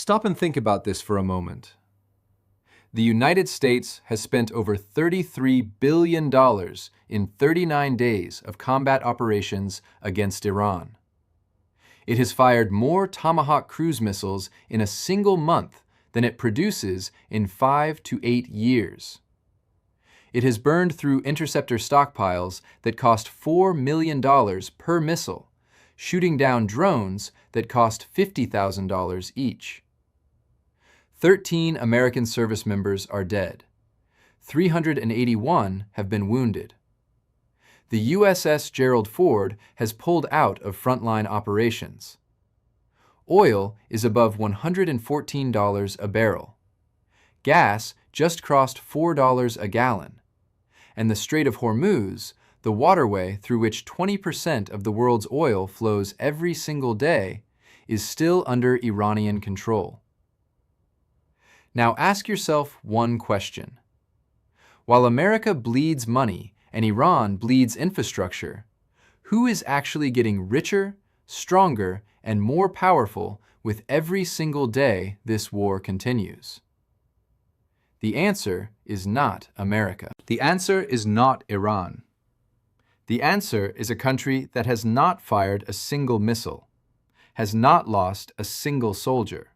Stop and think about this for a moment. The United States has spent over $33 billion in 39 days of combat operations against Iran. It has fired more Tomahawk cruise missiles in a single month than it produces in 5 to 8 years. It has burned through interceptor stockpiles that cost $4 million per missile, shooting down drones that cost $50,000 each. 13 American service members are dead. 381 have been wounded. The USS Gerald Ford has pulled out of frontline operations. Oil is above $114 a barrel. Gas just crossed $4 a gallon. And the Strait of Hormuz, the waterway through which 20% of the world's oil flows every single day, is still under Iranian control. Now ask yourself one question. While America bleeds money and Iran bleeds infrastructure, who is actually getting richer, stronger, and more powerful with every single day this war continues? The answer is not America. The answer is not Iran. The answer is a country that has not fired a single missile, has not lost a single soldier,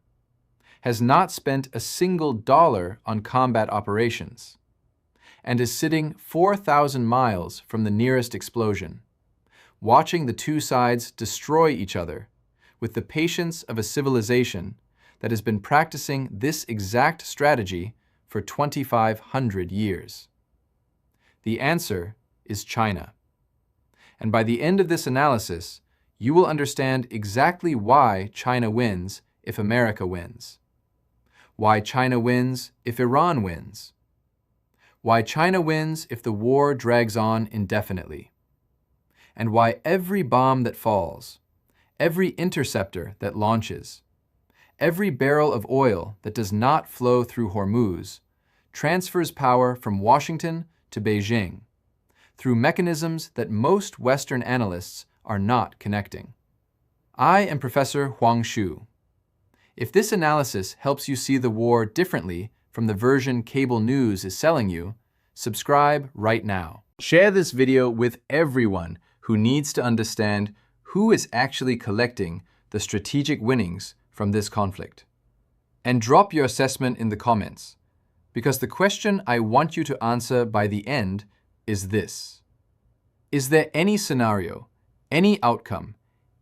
has not spent a single dollar on combat operations, and is sitting 4,000 miles from the nearest explosion, watching the two sides destroy each other with the patience of a civilization that has been practicing this exact strategy for 2,500 years. The answer is China. And by the end of this analysis, you will understand exactly why China wins if America wins. Why China wins if Iran wins. Why China wins if the war drags on indefinitely. And why every bomb that falls, every interceptor that launches, every barrel of oil that does not flow through Hormuz transfers power from Washington to Beijing through mechanisms that most Western analysts are not connecting. I am Professor Huang-Xu. If this analysis helps you see the war differently from the version cable news is selling you, subscribe right now. Share this video with everyone who needs to understand who is actually collecting the strategic winnings from this conflict. And drop your assessment in the comments, because the question I want you to answer by the end is this. Is there any scenario, any outcome,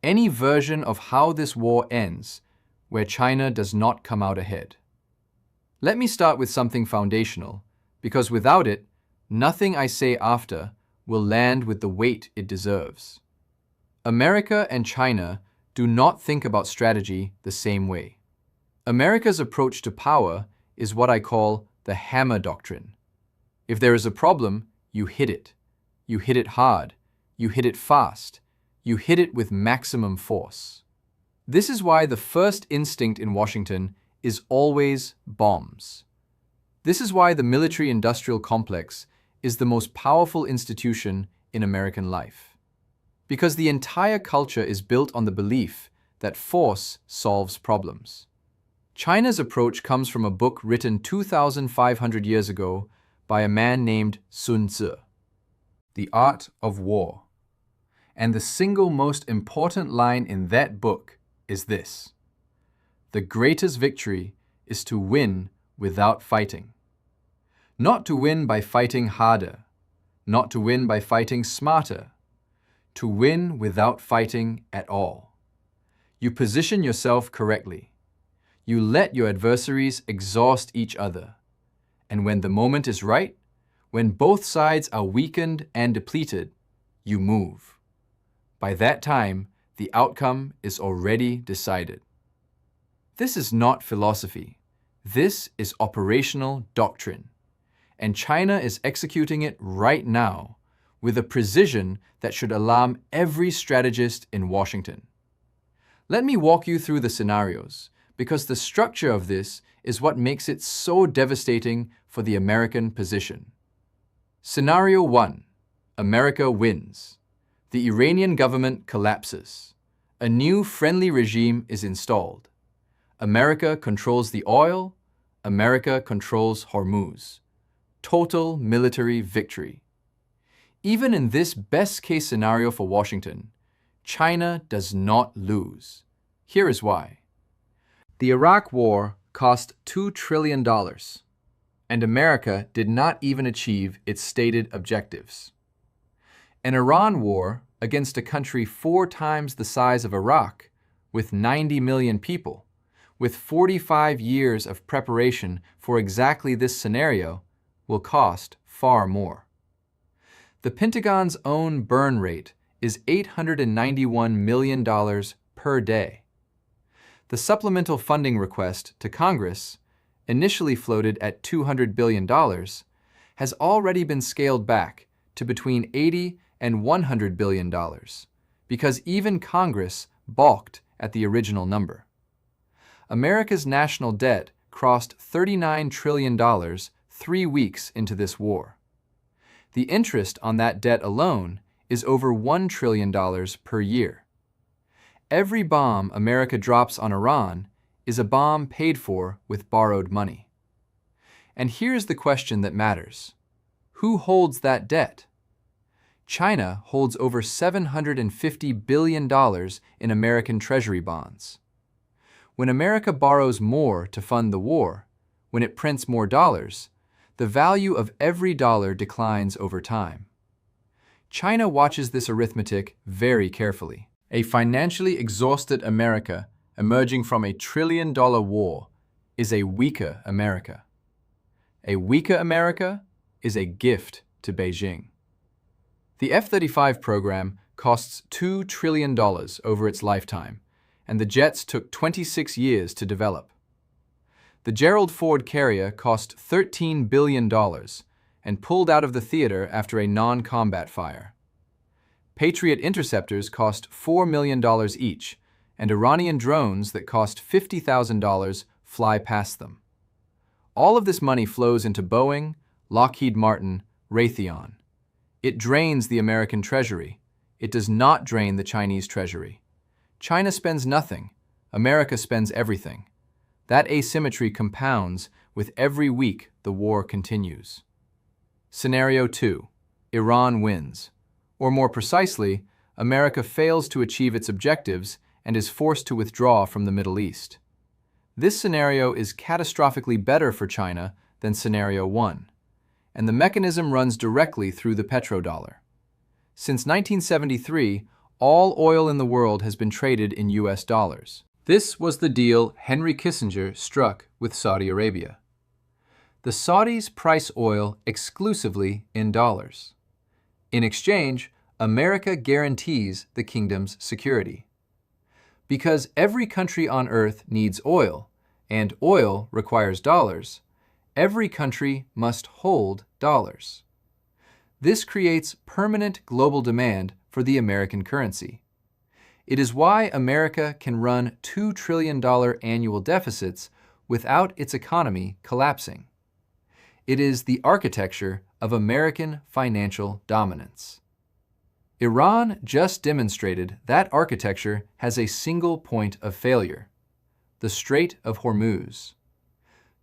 any version of how this war ends where China does not come out ahead? Let me start with something foundational, because without it, nothing I say after will land with the weight it deserves. America and China do not think about strategy the same way. America's approach to power is what I call the hammer doctrine. If there is a problem, you hit it. You hit it hard. You hit it fast. You hit it with maximum force. This is why the first instinct in Washington is always bombs. This is why the military-industrial complex is the most powerful institution in American life. Because the entire culture is built on the belief that force solves problems. China's approach comes from a book written 2,500 years ago by a man named Sun Tzu, The Art of War. And the single most important line in that book is this: the greatest victory is to win without fighting. Not to win by fighting harder, not to win by fighting smarter, to win without fighting at all. You position yourself correctly. You let your adversaries exhaust each other. And when the moment is right, when both sides are weakened and depleted, you move. By that time, the outcome is already decided. This is not philosophy. This is operational doctrine. And China is executing it right now with a precision that should alarm every strategist in Washington. Let me walk you through the scenarios, because the structure of this is what makes it so devastating for the American position. Scenario 1. America wins. The Iranian government collapses. A new friendly regime is installed. America controls the oil, America controls Hormuz. Total military victory. Even in this best-case scenario for Washington, China does not lose. Here is why. The Iraq War cost $2 trillion, and America did not even achieve its stated objectives. An Iran war against a country 4 times the size of Iraq, with 90 million people, with 45 years of preparation for exactly this scenario, will cost far more. The Pentagon's own burn rate is $891 million per day. The supplemental funding request to Congress, initially floated at $200 billion, has already been scaled back to between $80 and $100 billion, because even Congress balked at the original number. America's national debt crossed $39 trillion 3 weeks into this war. The interest on that debt alone is over $1 trillion per year. Every bomb America drops on Iran is a bomb paid for with borrowed money. And here's the question that matters. Who holds that debt? China holds over $750 billion in American Treasury bonds. When America borrows more to fund the war, when it prints more dollars, the value of every dollar declines over time. China watches this arithmetic very carefully. A financially exhausted America emerging from a trillion-dollar war is a weaker America. A weaker America is a gift to Beijing. The F-35 program costs $2 trillion over its lifetime, and the jets took 26 years to develop. The Gerald Ford carrier cost $13 billion and pulled out of the theater after a non-combat fire. Patriot interceptors cost $4 million each, and Iranian drones that cost $50,000 fly past them. All of this money flows into Boeing, Lockheed Martin, Raytheon. It drains the American treasury. It does not drain the Chinese treasury. China spends nothing. America spends everything. That asymmetry compounds with every week the war continues. Scenario 2. Iran wins. Or more precisely, America fails to achieve its objectives and is forced to withdraw from the Middle East. This scenario is catastrophically better for China than Scenario 1, and the mechanism runs directly through the petrodollar. Since 1973, all oil in the world has been traded in US dollars. This was the deal Henry Kissinger struck with Saudi Arabia. The Saudis price oil exclusively in dollars. In exchange, America guarantees the kingdom's security. Because every country on earth needs oil, and oil requires dollars, every country must hold dollars. This creates permanent global demand for the American currency. It is why America can run $2 trillion annual deficits without its economy collapsing. It is the architecture of American financial dominance. Iran just demonstrated that architecture has a single point of failure: the Strait of Hormuz.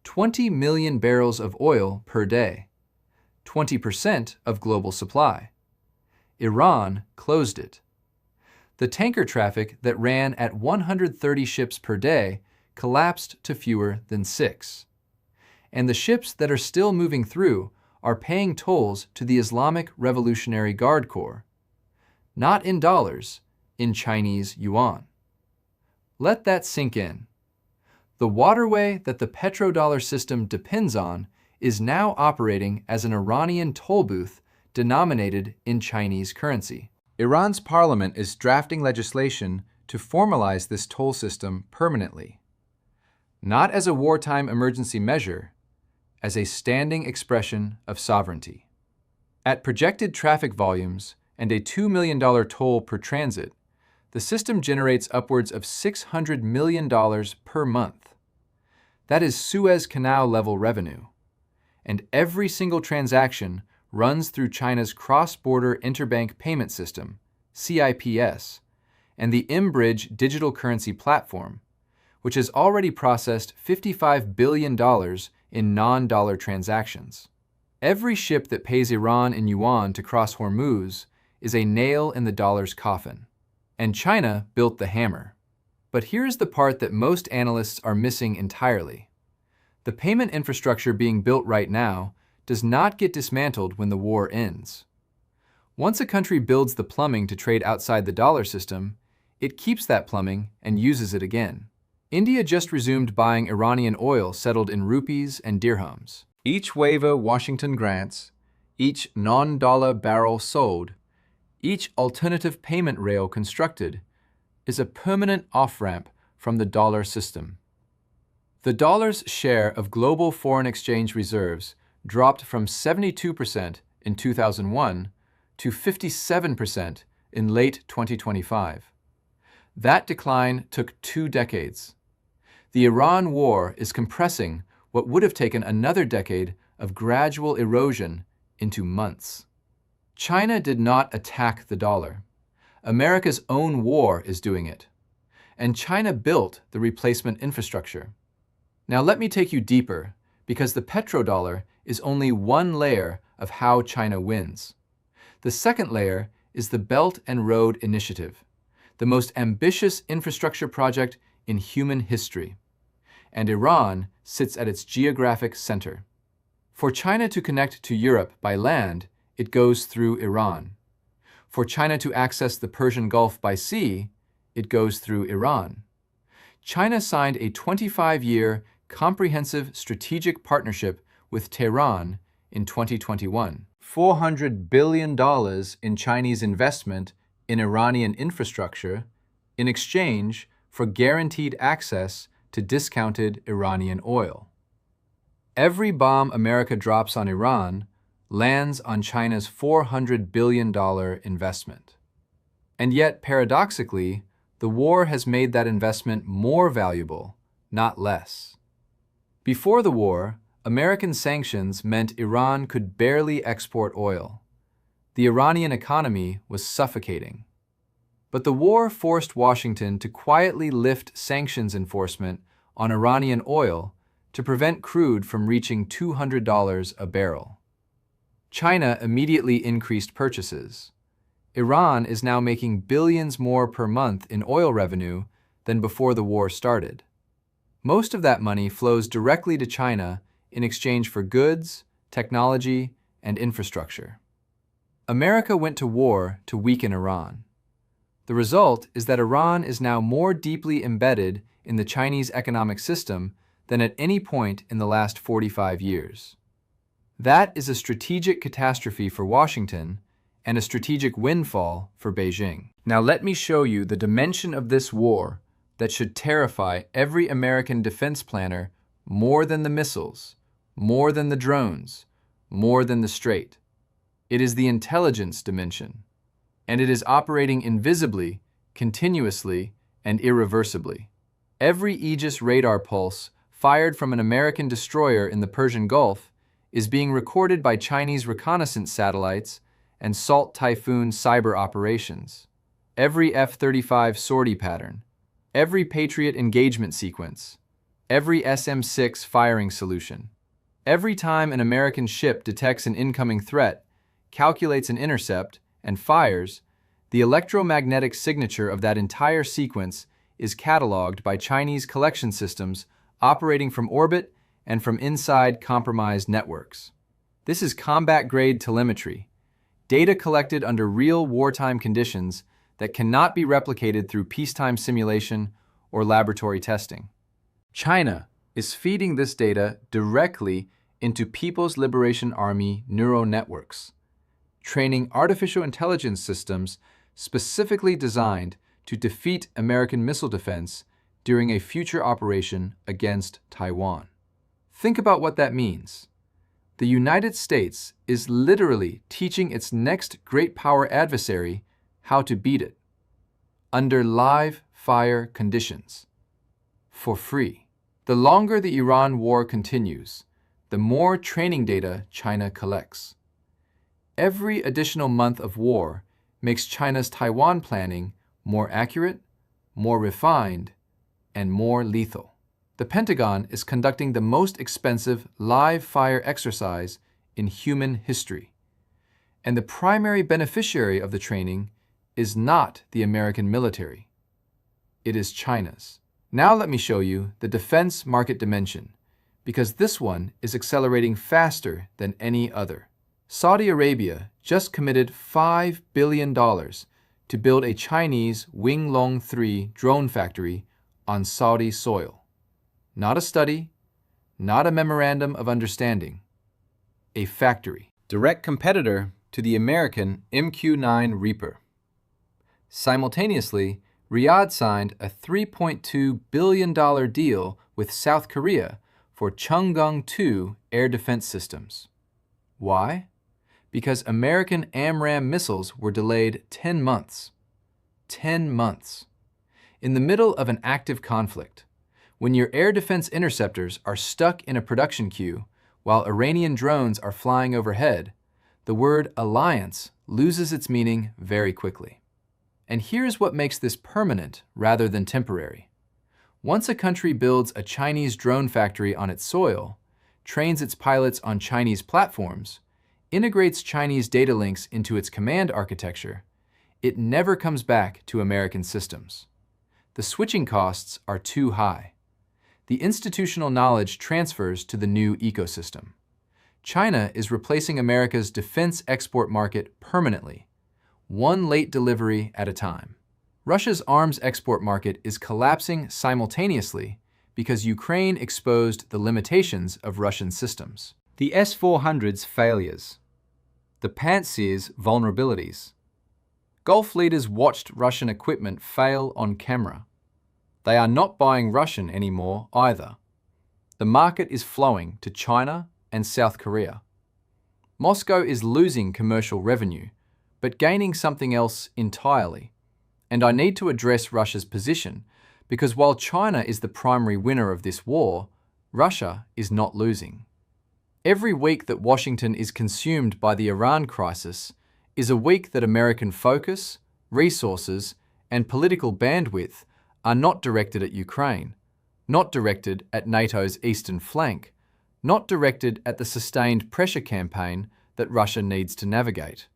20 million barrels of oil per day, 20% of global supply. Iran closed it. The tanker traffic that ran at 130 ships per day collapsed to fewer than 6. And the ships that are still moving through are paying tolls to the Islamic Revolutionary Guard Corps. Not in dollars, in Chinese yuan. Let that sink in. The waterway that the petrodollar system depends on is now operating as an Iranian toll booth denominated in Chinese currency. Iran's parliament is drafting legislation to formalize this toll system permanently. Not as a wartime emergency measure, as a standing expression of sovereignty. At projected traffic volumes and a $2 million toll per transit, the system generates upwards of $600 million per month. That is Suez Canal level revenue. And every single transaction runs through China's cross-border interbank payment system, CIPS, and the mBridge digital currency platform, which has already processed $55 billion in non-dollar transactions. Every ship that pays Iran in yuan to cross Hormuz is a nail in the dollar's coffin. And China built the hammer. But here's the part that most analysts are missing entirely. The payment infrastructure being built right now does not get dismantled when the war ends. Once a country builds the plumbing to trade outside the dollar system, it keeps that plumbing and uses it again. India just resumed buying Iranian oil settled in rupees and dirhams. Each waiver Washington grants, each non-dollar barrel sold, each alternative payment rail constructed is a permanent off-ramp from the dollar system. The dollar's share of global foreign exchange reserves dropped from 72% in 2001 to 57% in late 2025. That decline took 2 decades. The Iran war is compressing what would have taken another decade of gradual erosion into months. China did not attack the dollar. America's own war is doing it. And China built the replacement infrastructure. Now let me take you deeper, because the petrodollar is only one layer of how China wins. The second layer is the Belt and Road Initiative, the most ambitious infrastructure project in human history. And Iran sits at its geographic center. For China to connect to Europe by land, it goes through Iran. For China to access the Persian Gulf by sea, it goes through Iran. China signed a 25-year comprehensive strategic partnership with Tehran in 2021. $400 billion in Chinese investment in Iranian infrastructure in exchange for guaranteed access to discounted Iranian oil. Every bomb America drops on Iran lands on China's $400 billion investment. And yet, paradoxically, the war has made that investment more valuable, not less. Before the war, American sanctions meant Iran could barely export oil. The Iranian economy was suffocating. But the war forced Washington to quietly lift sanctions enforcement on Iranian oil to prevent crude from reaching $200 a barrel. China immediately increased purchases. Iran is now making billions more per month in oil revenue than before the war started. Most of that money flows directly to China in exchange for goods, technology, and infrastructure. America went to war to weaken Iran. The result is that Iran is now more deeply embedded in the Chinese economic system than at any point in the last 45 years. That is a strategic catastrophe for Washington and a strategic windfall for Beijing. Now let me show you the dimension of this war that should terrify every American defense planner more than the missiles, more than the drones, more than the Strait. It is the intelligence dimension, and it is operating invisibly, continuously, and irreversibly. Every Aegis radar pulse fired from an American destroyer in the Persian Gulf is being recorded by Chinese reconnaissance satellites and Salt Typhoon cyber operations. Every F-35 sortie pattern, every Patriot engagement sequence, every SM-6 firing solution, every time an American ship detects an incoming threat, calculates an intercept, and fires, the electromagnetic signature of that entire sequence is cataloged by Chinese collection systems operating from orbit and from inside compromised networks. This is combat-grade telemetry, data collected under real wartime conditions that cannot be replicated through peacetime simulation or laboratory testing. China is feeding this data directly into People's Liberation Army neural networks, training artificial intelligence systems specifically designed to defeat American missile defense during a future operation against Taiwan. Think about what that means. The United States is literally teaching its next great power adversary how to beat it, under live fire conditions, for free. The longer the Iran war continues, the more training data China collects. Every additional month of war makes China's Taiwan planning more accurate, more refined, and more lethal. The Pentagon is conducting the most expensive live-fire exercise in human history. And the primary beneficiary of the training is not the American military. It is China's. Now let me show you the defense market dimension, because this one is accelerating faster than any other. Saudi Arabia just committed $5 billion to build a Chinese Winglong 3 drone factory on Saudi soil. Not a study, not a memorandum of understanding, a factory. Direct competitor to the American MQ-9 Reaper. Simultaneously, Riyadh signed a $3.2 billion deal with South Korea for Cheonggang-2 air defense systems. Why? Because American AMRAAM missiles were delayed 10 months. 10 months. In the middle of an active conflict, when your air defense interceptors are stuck in a production queue while Iranian drones are flying overhead, the word alliance loses its meaning very quickly. And here's what makes this permanent rather than temporary. Once a country builds a Chinese drone factory on its soil, trains its pilots on Chinese platforms, integrates Chinese data links into its command architecture, it never comes back to American systems. The switching costs are too high. The institutional knowledge transfers to the new ecosystem. China is replacing America's defense export market permanently, one late delivery at a time. Russia's arms export market is collapsing simultaneously because Ukraine exposed the limitations of Russian systems. The S-400's failures. The Pantsir's vulnerabilities. Gulf leaders watched Russian equipment fail on camera. They are not buying Russian anymore either. The market is flowing to China and South Korea. Moscow is losing commercial revenue, but gaining something else entirely. And I need to address Russia's position, because while China is the primary winner of this war, Russia is not losing. Every week that Washington is consumed by the Iran crisis is a week that American focus, resources, and political bandwidth are not directed at Ukraine, not directed at NATO's eastern flank, not directed at the sustained pressure campaign that Russia needs to navigate.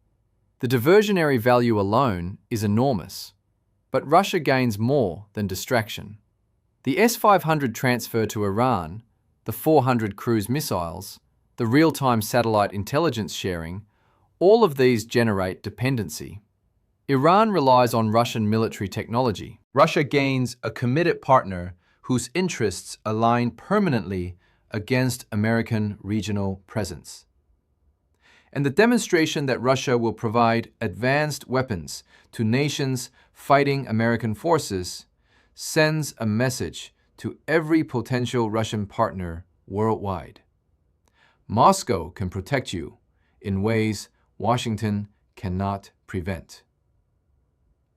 The diversionary value alone is enormous, but Russia gains more than distraction. The S-500 transfer to Iran, the 400 cruise missiles, the real-time satellite intelligence sharing, all of these generate dependency. Iran relies on Russian military technology. Russia gains a committed partner whose interests align permanently against American regional presence. And the demonstration that Russia will provide advanced weapons to nations fighting American forces sends a message to every potential Russian partner worldwide. Moscow can protect you in ways Washington cannot prevent.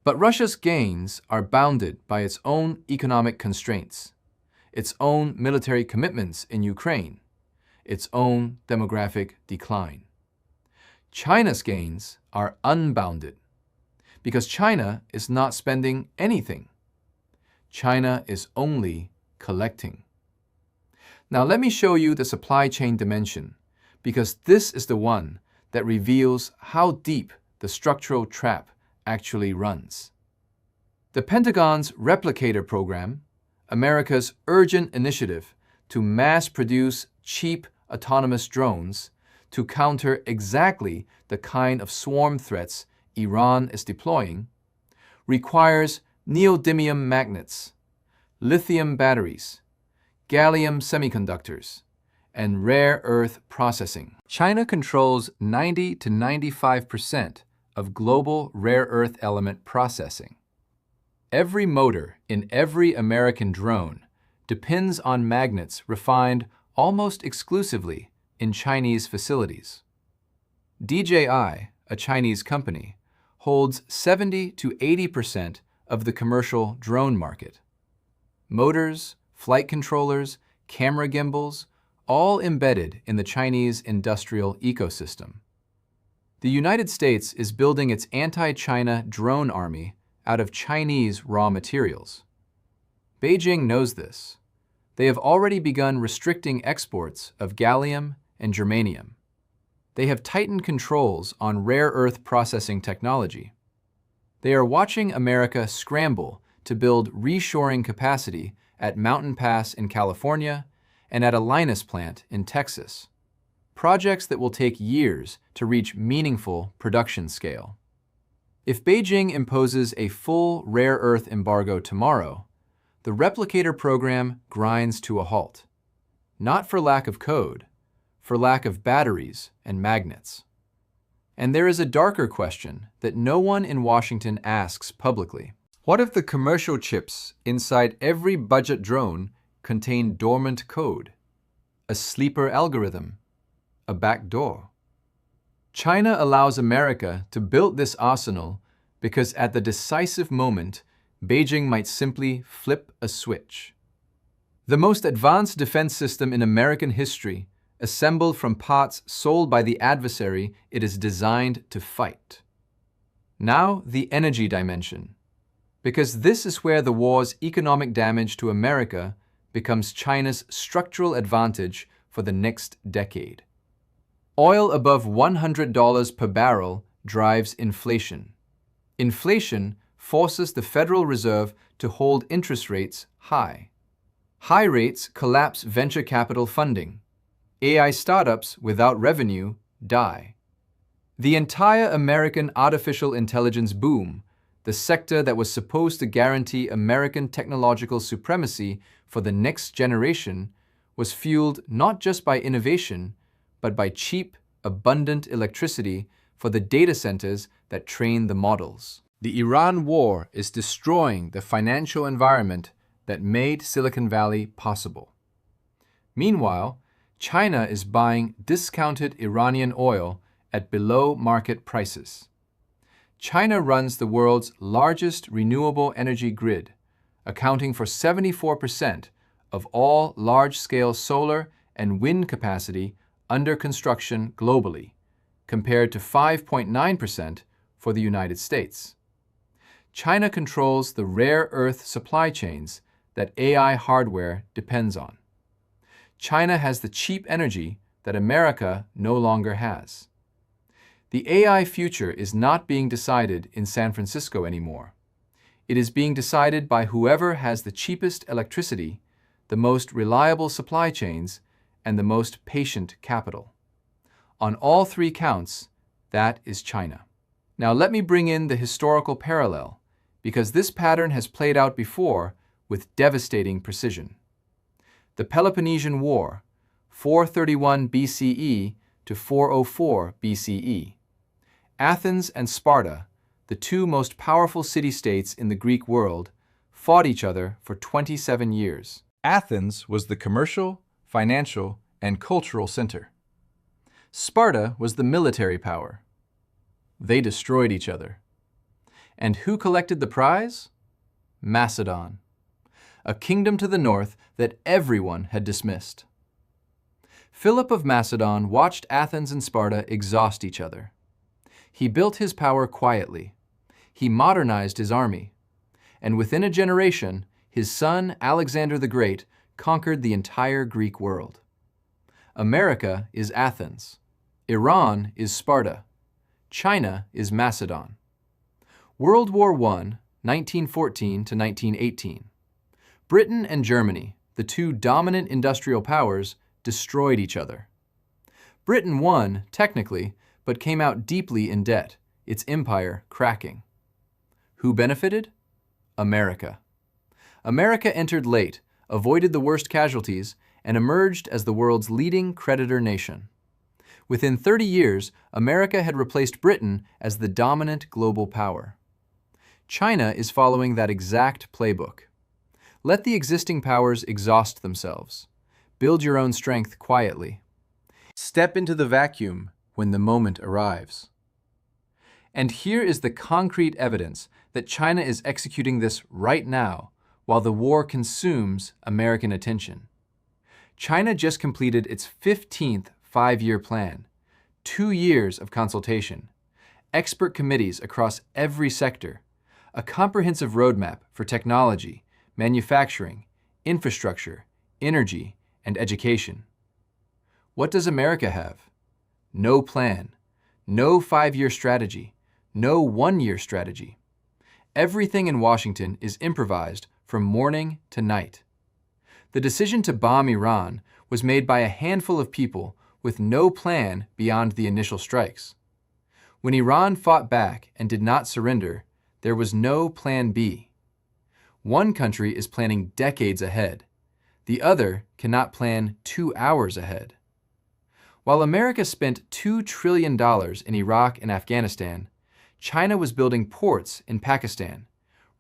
But Russia's gains are bounded by its own economic constraints, its own military commitments in Ukraine, its own demographic decline. China's gains are unbounded because China is not spending anything. China is only collecting. Now let me show you the supply chain dimension, because this is the one that reveals how deep the structural trap actually runs. The Pentagon's Replicator program, America's urgent initiative to mass-produce cheap autonomous drones to counter exactly the kind of swarm threats Iran is deploying, requires neodymium magnets, lithium batteries, gallium semiconductors, and rare earth processing. China controls 90 to 95% of global rare earth element processing. Every motor in every American drone depends on magnets refined almost exclusively in Chinese facilities. DJI, a Chinese company, holds 70 to 80% of the commercial drone market. Motors, flight controllers, camera gimbals, all embedded in the Chinese industrial ecosystem. The United States is building its anti-China drone army out of Chinese raw materials. Beijing knows this. They have already begun restricting exports of gallium and germanium. They have tightened controls on rare earth processing technology. They are watching America scramble to build reshoring capacity at Mountain Pass in California and at a Linus plant in Texas, projects that will take years to reach meaningful production scale. If Beijing imposes a full rare earth embargo tomorrow, the replicator program grinds to a halt, not for lack of code, for lack of batteries and magnets. And there is a darker question that no one in Washington asks publicly. What if the commercial chips inside every budget drone contain dormant code, a sleeper algorithm, a backdoor? China allows America to build this arsenal because at the decisive moment, Beijing might simply flip a switch. The most advanced defense system in American history, assembled from parts sold by the adversary it is designed to fight. Now, the energy dimension, because this is where the war's economic damage to America becomes China's structural advantage for the next decade. Oil above $100 per barrel drives inflation. Inflation forces the Federal Reserve to hold interest rates high. High rates collapse venture capital funding. AI startups without revenue die. The entire American artificial intelligence boom, the sector that was supposed to guarantee American technological supremacy for the next generation, was fueled not just by innovation, but by cheap, abundant electricity for the data centers that train the models. The Iran war is destroying the financial environment that made Silicon Valley possible. Meanwhile, China is buying discounted Iranian oil at below-market prices. China runs the world's largest renewable energy grid, accounting for 74% of all large-scale solar and wind capacity under construction globally, compared to 5.9% for the United States. China controls the rare earth supply chains that AI hardware depends on. China has the cheap energy that America no longer has. The AI future is not being decided in San Francisco anymore. It is being decided by whoever has the cheapest electricity, the most reliable supply chains, and the most patient capital. On all three counts, that is China. Now let me bring in the historical parallel, because this pattern has played out before with devastating precision. The Peloponnesian War, 431 BCE to 404 BCE. Athens and Sparta, the two most powerful city-states in the Greek world, fought each other for 27 years. Athens was the commercial, financial, and cultural center. Sparta was the military power. They destroyed each other. And who collected the prize? Macedon, a kingdom to the north that everyone had dismissed. Philip of Macedon watched Athens and Sparta exhaust each other. He built his power quietly. He modernized his army. And within a generation, his son Alexander the Great conquered the entire Greek world. America is Athens. Iran is Sparta. China is Macedon. World War I, 1914 to 1918. Britain and Germany, the two dominant industrial powers, destroyed each other. Britain won, technically, but came out deeply in debt, its empire cracking. Who benefited? America. America entered late, avoided the worst casualties, and emerged as the world's leading creditor nation. Within 30 years, America had replaced Britain as the dominant global power. China is following that exact playbook. Let the existing powers exhaust themselves. Build your own strength quietly. Step into the vacuum when the moment arrives. And here is the concrete evidence that China is executing this right now while the war consumes American attention. China just completed its 15th five-year plan, 2 years of consultation, expert committees across every sector, a comprehensive roadmap for technology, manufacturing, infrastructure, energy, and education. What does America have? No plan, no 5-year strategy, no 1-year strategy. Everything in Washington is improvised from morning to night. The decision to bomb Iran was made by a handful of people with no plan beyond the initial strikes. When Iran fought back and did not surrender, there was no plan B. One country is planning decades ahead. The other cannot plan 2 hours ahead. While America spent $2 trillion in Iraq and Afghanistan, China was building ports in Pakistan,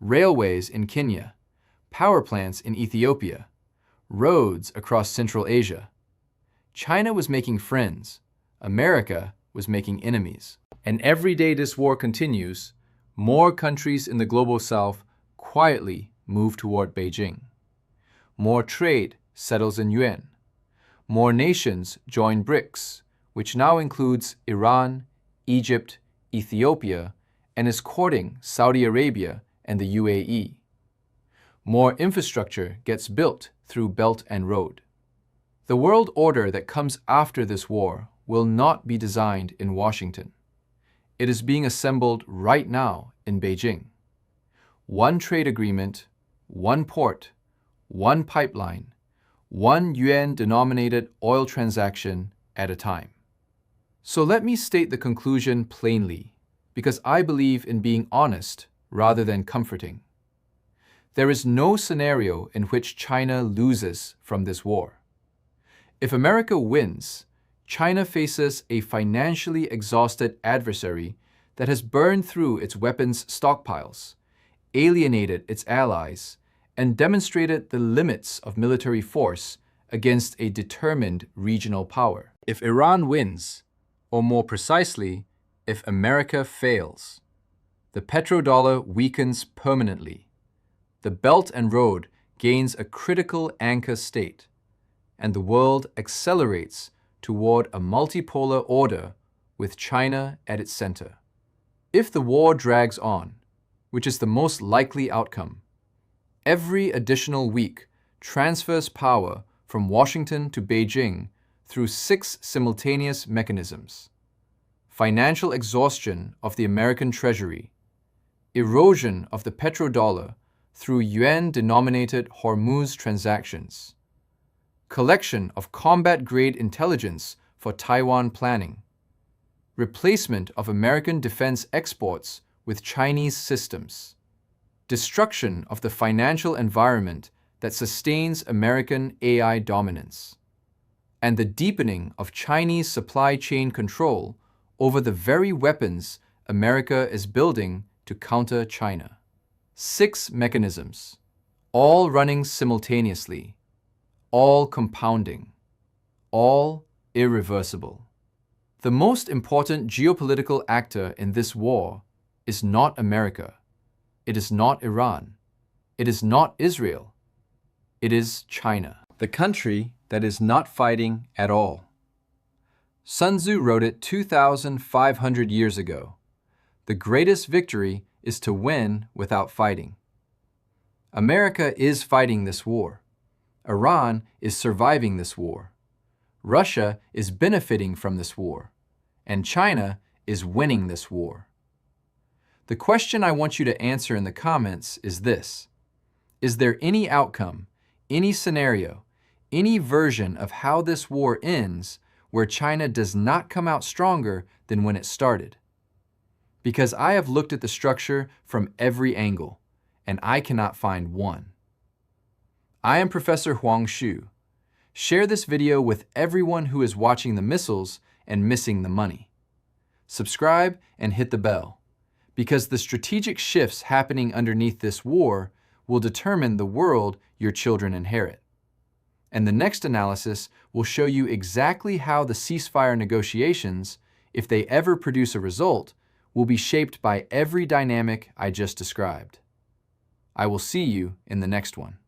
railways in Kenya, power plants in Ethiopia, roads across Central Asia. China was making friends. America was making enemies. And every day this war continues, more countries in the global south quietly move toward Beijing. More trade settles in yuan. More nations join BRICS, which now includes Iran, Egypt, Ethiopia, and is courting Saudi Arabia and the UAE. More infrastructure gets built through Belt and Road. The world order that comes after this war will not be designed in Washington. It is being assembled right now in Beijing. One trade agreement, one port, one pipeline, one yuan-denominated oil transaction at a time. So let me state the conclusion plainly, because I believe in being honest rather than comforting. There is no scenario in which China loses from this war. If America wins, China faces a financially exhausted adversary that has burned through its weapons stockpiles, alienated its allies, and demonstrated the limits of military force against a determined regional power. If Iran wins, or more precisely, if America fails, the petrodollar weakens permanently, the Belt and Road gains a critical anchor state, and the world accelerates toward a multipolar order with China at its center. If the war drags on, which is the most likely outcome, every additional week transfers power from Washington to Beijing through 6 simultaneous mechanisms: financial exhaustion of the American Treasury, erosion of the petrodollar through yuan-denominated Hormuz transactions, collection of combat-grade intelligence for Taiwan planning, replacement of American defense exports with Chinese systems, destruction of the financial environment that sustains American AI dominance, and the deepening of Chinese supply chain control over the very weapons America is building to counter China. 6 mechanisms, all running simultaneously, all compounding, all irreversible. The most important geopolitical actor in this war is not America. It is not Iran. It is not Israel. It is China, the country that is not fighting at all. Sun Tzu wrote it 2,500 years ago. The greatest victory is to win without fighting. America is fighting this war. Iran is surviving this war. Russia is benefiting from this war. And China is winning this war. The question I want you to answer in the comments is this: is there any outcome, any scenario, any version of how this war ends where China does not come out stronger than when it started? Because I have looked at the structure from every angle, and I cannot find one. I am Professor Huang-Xu. Share this video with everyone who is watching the missiles and missing the money. Subscribe and hit the bell, because the strategic shifts happening underneath this war will determine the world your children inherit. And the next analysis will show you exactly how the ceasefire negotiations, if they ever produce a result, will be shaped by every dynamic I just described. I will see you in the next one.